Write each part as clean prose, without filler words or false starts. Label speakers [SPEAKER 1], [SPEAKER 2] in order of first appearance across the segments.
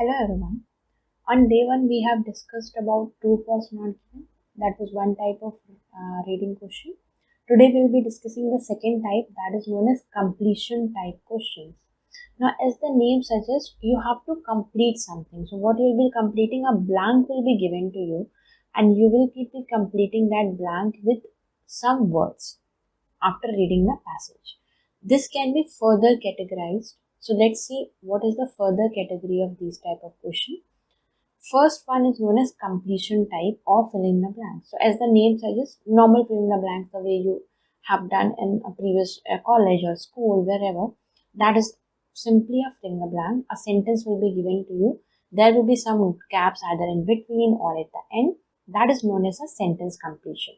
[SPEAKER 1] Hello everyone. On day one, we have discussed about true false not given. That was one type of reading question. Today we will be discussing the second type, that is known as completion type questions. Now, as the name suggests, you have to complete something. So, what you will be completing, a blank will be given to you, and you will keep completing that blank with some words after reading the passage. This can be further categorized. So let's see what is the further category of these type of question. First one is known as completion type or fill in the blanks. So as the name suggests, normal fill in the blanks the way you have done in a previous college or school, wherever, that is simply a fill in the blank. A sentence will be given to you. There will be some gaps either in between or at the end. That is known as a sentence completion.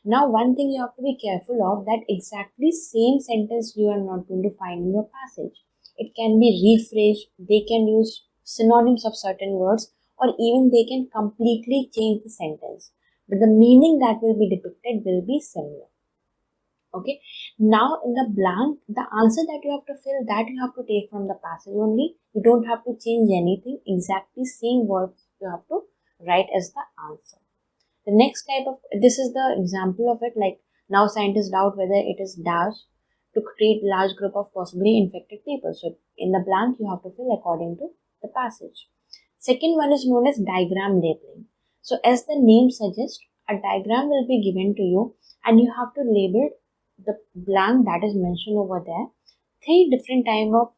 [SPEAKER 1] Now, one thing you have to be careful of, that exactly same sentence you are not going to find in your passage. It can be rephrased. They can use synonyms of certain words, or even they can completely change the sentence. But the meaning that will be depicted will be similar. Okay. Now in the blank, the answer that you have to fill, that you have to take from the passage only. You don't have to change anything. Exactly same words you have to write as the answer. The next type of, this is the example of it, like now scientists doubt whether it is dash to treat large group of possibly infected people. So in the blank you have to fill according to the passage. Second one is known as diagram labeling. So as the name suggests, a diagram will be given to you and you have to label the blank that is mentioned over there. Three different type of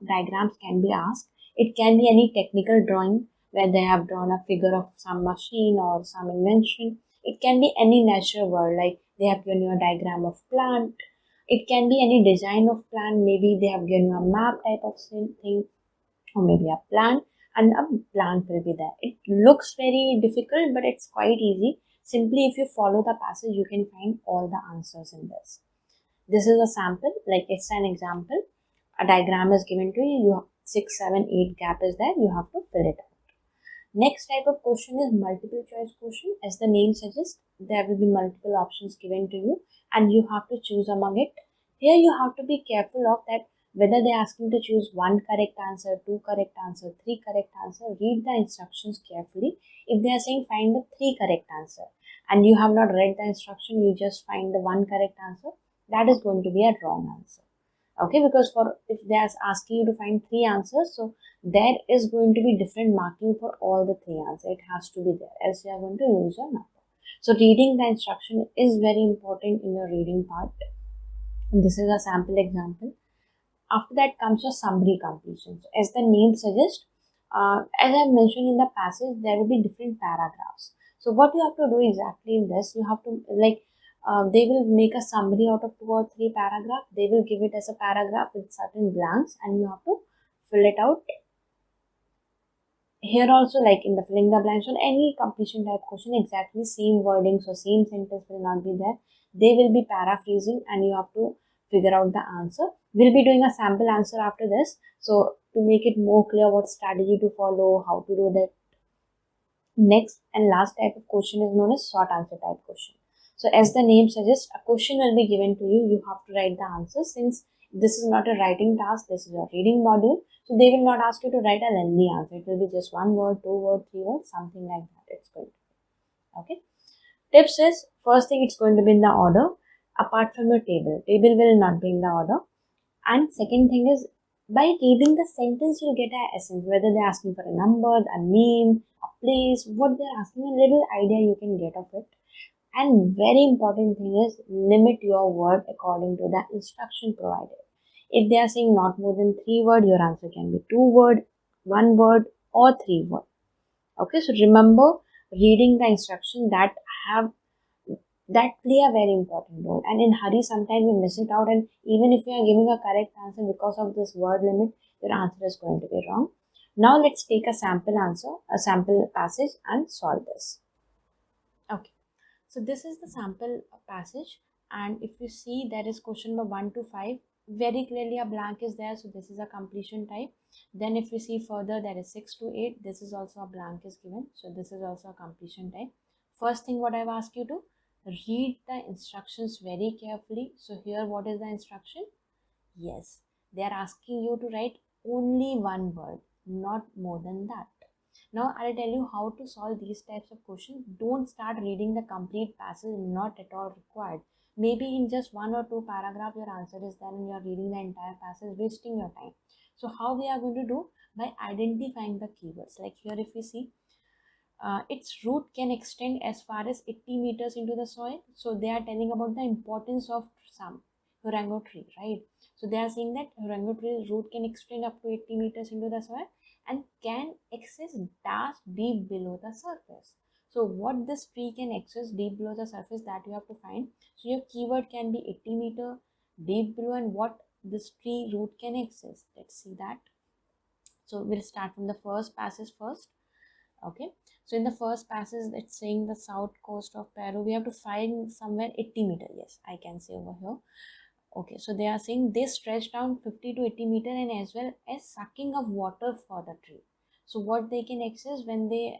[SPEAKER 1] diagrams can be asked. It can be any technical drawing where they have drawn a figure of some machine or some invention. It can be any natural world, like they have given you a diagram of plant. It can be any design of plant. Maybe they have given you a map type of thing, or maybe a plant, and a plant will be there. It looks very difficult, but it's quite easy. Simply, if you follow the passage, you can find all the answers in this. This is a sample, like it's an example. A diagram is given to you. You have 6, 7, 8 gap is there. You have to fill it out. Next type of question is multiple choice question. As the name suggests, there will be multiple options given to you and you have to choose among it. Here you have to be careful of that whether they are asking to choose one correct answer, two correct answer, three correct answer. Read the instructions carefully. If they are saying find the three correct answer and you have not read the instruction, you just find the one correct answer, that is going to be a wrong answer. Okay, because for if they are asking you to find three answers, so there is going to be different marking for all the three answers. It has to be there, else you are going to lose your number. So reading the instruction is very important in your reading part. This is a sample example. After that comes your summary completion. So as the name suggests, as I mentioned in the passage, there will be different paragraphs. So what you have to do exactly in this, you have to like they will make a summary out of 2 or 3 paragraphs. They will give it as a paragraph with certain blanks, and you have to fill it out. Here also, like in the filling the blanks or any completion type question, exactly same wording, so same sentence will not be there. They will be paraphrasing, and you have to figure out the answer. We'll be doing a sample answer after this. So to make it more clear what strategy to follow, how to do that. Next and last type of question is known as short answer type question. So as the name suggests, a question will be given to you. You have to write the answer. Since this is not a writing task, this is a reading module. So they will not ask you to write a lengthy answer. It will be just 1 word, 2 word, 3 words, something like that. It's going to be. Okay. Tips is, first thing, it's going to be in the order. Apart from your table. Table will not be in the order. And second thing is, by reading the sentence, you'll get an essence, whether they're asking for a number, a name, a place, what they're asking, a little idea you can get of it. And very important thing is, limit your word according to the instruction provided. If they are saying not more than 3 words, your answer can be 2 words, 1 word, or 3 words. Okay, so remember reading the instruction that play a very important role, and in hurry sometimes we miss it out, and even if you are giving a correct answer, because of this word limit, your answer is going to be wrong. Now let's take a sample answer, a sample passage, and solve this. Okay, so this is the sample passage, and if you see, there is question number 1 to 5. Very clearly a blank is there, so this is a completion type. Then if you see further, there is 6 to 8. This is also a blank is given, so this is also a completion type. First thing what I've asked you to read the instructions very carefully. So here what is the instruction? Yes, they are asking you to write only 1 word. not more than that. Now I'll tell you how to solve these types of questions. Don't start reading the complete passage, not at all required. Maybe in just one or two paragraph your answer is there and you're reading the entire passage, wasting your time. So how we are going to do? By identifying the keywords. Like here if we see, its root can extend as far as 80 meters into the soil. So they are telling about the importance of some Hurango tree, right? So they are saying that Hurango tree root can extend up to 80 meters into the soil and can access dash deep below the surface. So what this tree can access deep below the surface, that you have to find. So your keyword can be 80 meter deep below, and what this tree root can access. Let's see that. So we'll start from the first passage first. Okay, so in the first passage it's saying the south coast of Peru. We have to find somewhere 80 meter. Yes, I can see over here. Okay, so they are saying they stretch down 50 to 80 meter and as well as sucking of water for the tree. So what they can access when they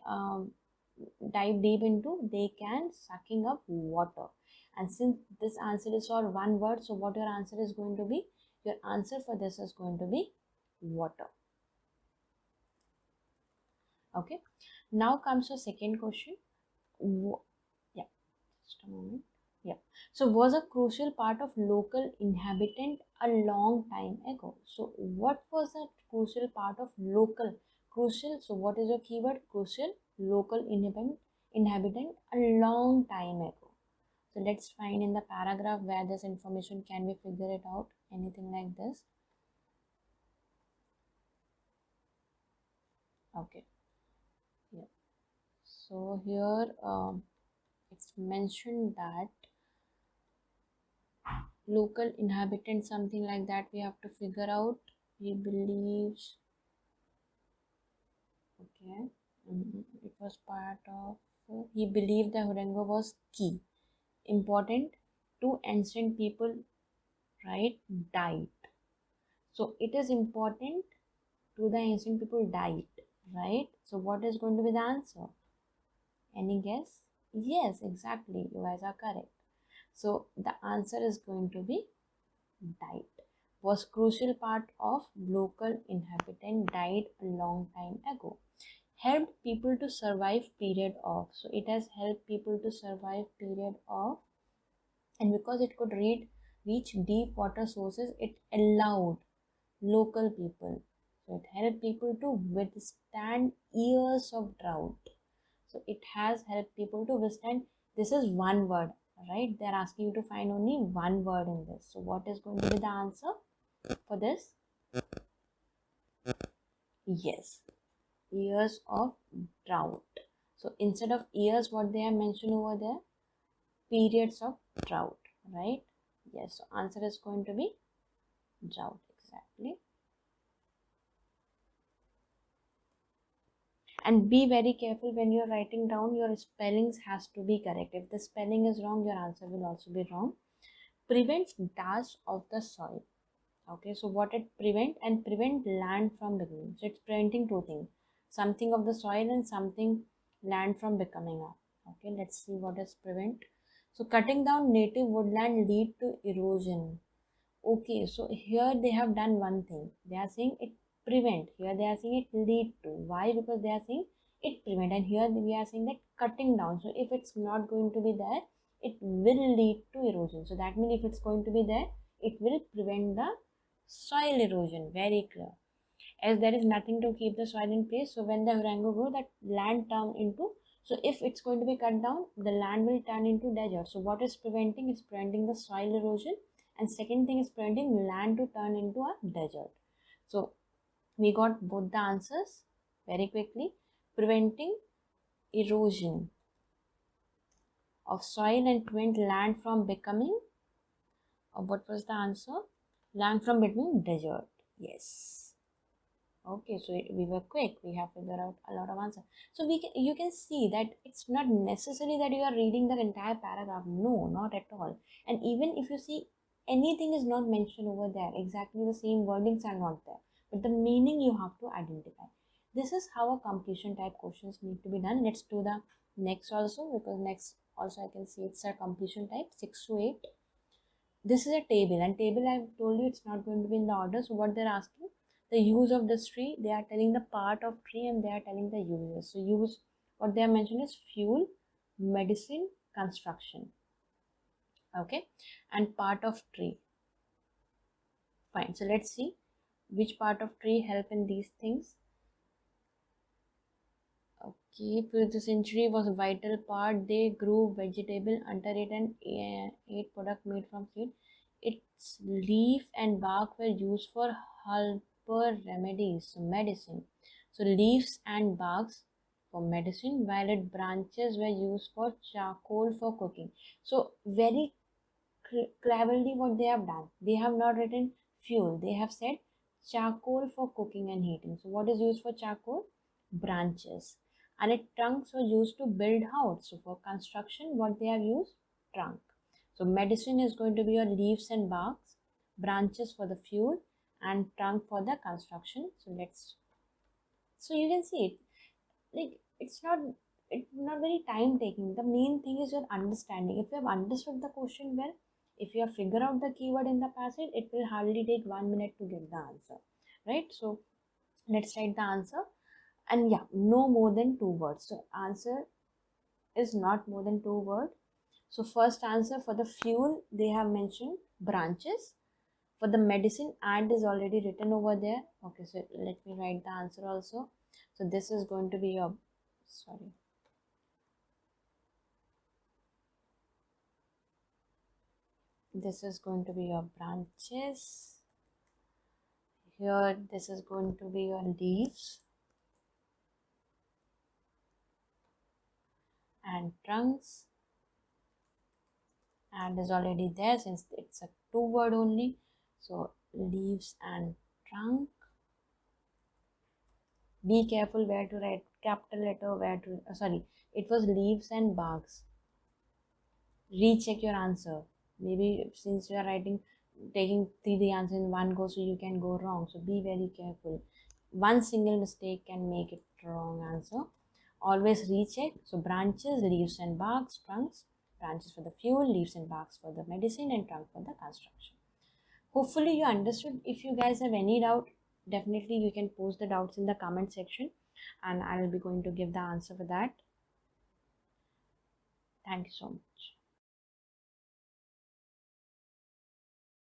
[SPEAKER 1] dive deep into, they can sucking up water. And since this answer is for one word, so what your answer is going to be? Your answer for this is going to be water. Okay, now comes the second question. Yeah, just a moment. Yeah, so was a crucial part of local inhabitant a long time ago. So what was the crucial part of local? Crucial, so what is your keyword? Crucial, local inhabitant a long time ago. So let's find in the paragraph where this information can be figure it out. Anything like this. Okay, yeah. So here it's mentioned that local inhabitant, something like that we have to figure out. He believes, okay, it was part of, he believed that Hurango was key, important to ancient people, right, died. So it is important to the ancient people died, right? So what is going to be the answer? Any guess? Yes, exactly, you guys are correct. So the answer is going to be died. Was crucial part of local inhabitant, died a long time ago. Helped people to survive period of, so it has helped people to survive period of, and because it could reach deep water sources, it allowed local people, so it helped people to withstand years of drought. So it has helped people to withstand. This is one word, right? They're asking you to find only one word in this. So what is going to be the answer for this? Yes, years of drought. So instead of years, what they have mentioned over there? Periods of drought, right? Yes, so answer is going to be drought, exactly. And be very careful when you're writing down, your spellings has to be correct. If the spelling is wrong, your answer will also be wrong. Prevents dash of the soil. Okay, so what it prevent? And prevent land from becoming. So it's preventing two things, something of the soil and something land from becoming up. Okay, let's see what is prevent. So cutting down native woodland lead to erosion. Okay, so here they have done one thing. They are saying it prevent. Here they are saying it lead to. Why? Because they are saying it prevent. And here we are saying that cutting down. So if it's not going to be there, it will lead to erosion. So that means if it's going to be there, it will prevent the soil erosion. Very clear. As there is nothing to keep the soil in place, so when the Hurango grow, that land turn into, so if it's going to be cut down, the land will turn into desert. So what is preventing? It's preventing the soil erosion, and second thing is preventing land to turn into a desert. So we got both the answers very quickly. Preventing erosion of soil and prevent land from becoming, what was the answer? Land from becoming desert. Yes. Okay, so we were quick. We have figured out a lot of answers. So you can see that it's not necessary that you are reading the entire paragraph. No, not at all. And even if you see anything is not mentioned over there, exactly the same wordings are not there, but the meaning you have to identify. This is how a completion type questions need to be done. Let's do the next also, because next also I can see it's a completion type 6 to 8. This is a table, and table I've told you it's not going to be in the order. So what they're asking, The use of this tree, they are telling the part of tree and they are telling the uses. So use, what they have mentioned is fuel, medicine, construction. Okay, and part of tree. Fine. So let's see which part of tree help in these things. Okay, for the century was a vital part. They grew vegetable under it and ate product made from seed. Its leaf and bark were used for helper remedies, so medicine. So leaves and barks for medicine, while its branches were used for charcoal for cooking. So very cleverly what they have done, they have not written fuel, they have said charcoal for cooking and heating. So what is used for charcoal? Branches. And its trunks were used to build houses. So for construction, what they have used? Trunk. So medicine is going to be your leaves and barks, branches for the fuel, and trunk for the construction. So you can see it, like it's not very time taking. The main thing is your understanding. If you have understood the question well, if you have figured out the keyword in the passage, it will hardly take 1 minute to get the answer, right? So let's write the answer. And yeah, no more than 2 words. So answer is not more than 2 words. So first answer, for the fuel they have mentioned branches. For the medicine, and is already written over there. Okay, so let me write the answer also. So this is going to be your, sorry, this is going to be your branches. Here this is going to be your leaves and trunks, and is already there since it's a 2 word only. So leaves and trunk. Be careful where to write capital letter, where to sorry, it was leaves and barks. Recheck your answer. Maybe since you are writing, taking three answers in one go, so you can go wrong. So be very careful. One single mistake can make it wrong answer. Always recheck. So branches, leaves and barks, trunks. Branches for the fuel, leaves and barks for the medicine, and trunk for the construction. Hopefully you understood. If you guys have any doubt, definitely you can post the doubts in the comment section, and I will be going to give the answer for that. Thank you so much.